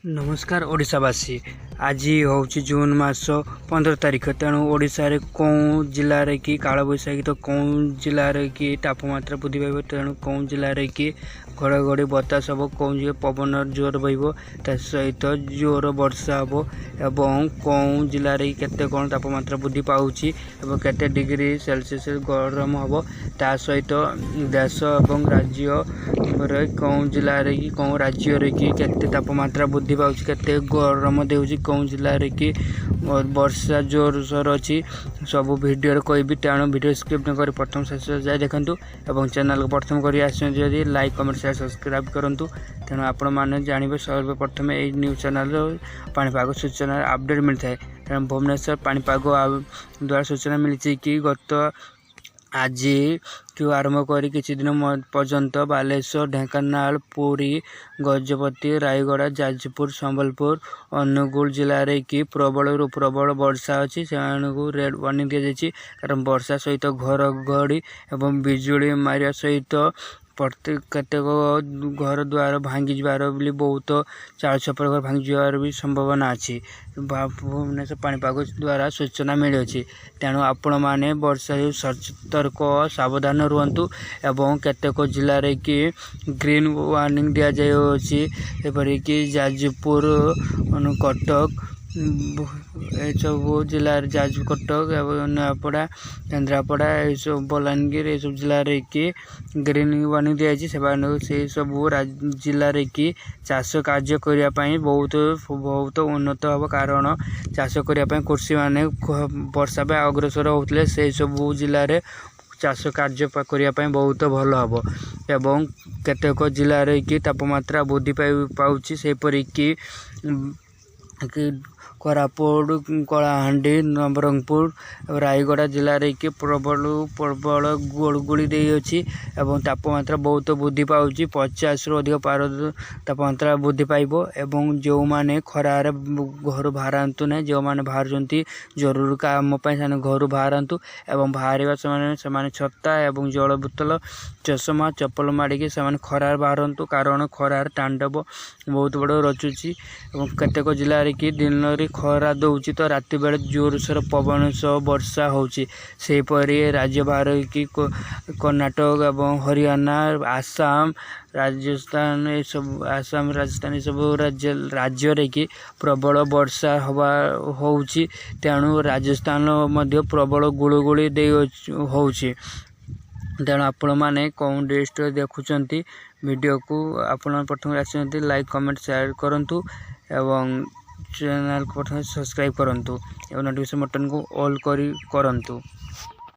नमस्कार ओडिशावासी। आज हूँ जून मास 15 तारीख। तेणु ओडिशा रे कौन जिले रे कि काल बैशाखी तो कौन जिले रे कि तापमात्रा वृद्धि पाइब, तेणु कौन जिले रे कि घड़घड़ी बतास हम, कौन जिले पवन जोर बह सहित जोर वर्षा हम एवं कौन जिले रे केते कौन तापमात्रा वृद्धि पाउछि एवं केते डिग्री सेल्सियस गरम हम, ता सहित देश एवं राज्य रे कौन जिले रे कि कौन राज्य रे कि केते तापमात्रा वृद्धि पाउछि, केते गरम देउछि, कौन जिले रे कि वर्षा जोर सोर अच्छी सब भिडियो कहबी। तेणु भिडियो स्किप न कर प्रथम शेष जाए देखंतु एवं चैनल को प्रथम करी आसि लाइक कमेंट शेयर सब्सक्राइब करंतु। तेणु आपण माने जानिबे सर्वप्रथम ए न्यूज चैनल पाणीपाग सूचना अपडेट मिलता है। तेणु भुवनेश्वर पाणीपाग द्वारा सूचना मिली कि गत आज आरंभ कर किसी दिन पर्यंत बालेश्वर, ढेंकानाल, पुरी, गजपति, रायगड़ा, जाजपुर, संबलपुर, अनुगुल जिले में कि प्रबल प्रबल वर्षा अच्छी से रेड वार्निंग दि जाएगी। कारण वर्षा सहित घड़घड़ी एवं बिजुली मारिया सहित प्रत्येक केतेक घर द्वार भांगी जबार भी बहुत चाल छपर घर भांगी जबार भी संभावना अच्छी भुवनेश्वर पाणीपाग द्वारा सूचना मिली। तेणु आपण मैंने वर्षा सतर्क सावधान रुहतु एवं केतेक जिले में कि ग्रीन वार्निंग दि जापरिक जाजपुर, कटक, सब जिले जाजपुर, कटक एवं नयापड़ा, केन्द्रापड़ा, सब बलांगीर ये सब जिले में कि ग्रीन वार्निंग दि से सब जिले में कि चाष कार्य करने बहुत बहुत उन्नत हम। कारण चाष करने कृषि मैंने वर्षा पे अग्रसर होते से सब जिले में चाष कार्य करने बहुत भल हम एवं केतेक जिले में कि तापमात्रा वृद्धि पाउछि सेपरिक कोरापुट, कलाहांडी, नवरंगपुर, रायगड़ा जिले में कि प्रबल प्रबल गुड़गुड़ी अच्छी एवं तापमात्रा बहुत वृद्धि पाउछि। 50 रु अधिक पार तापमात्रा वृद्धि पाइब एवं जो माने खरार घर बाहरतु ना, जो माने बाहर जरूर काम घर बाहरतु एवं बाहर से छता एवं जल बोतल, चश्मा, चप्पल माड़िकी से खरार बाहरतु। कारण खरार तांडव बहुत बड़ रचुची एवं केतेक जिले में कि दिन खरा दौची तो राति बेले जोरसोर पवन सह वर्षा होची। सेपरी राज्य बाहर कि कर्नाटक एवं हरियाणा, आसाम, राजस्थान ये सब आसाम राजस्थान ये सब राज्य रे कि प्रबल वर्षा हवा होची। तेणु राजस्थान मध्य प्रबल गुड़गुड़ी होची। तेणु आपण मैंने कौन डिस्ट देखुंट वीडियो को आपण प्रथम आसते लाइक कमेंट शेयर करंतु एवं चैनल को सब्सक्राइब करंतु एवं नोटिफिकेशन बटन को ऑल करंतु।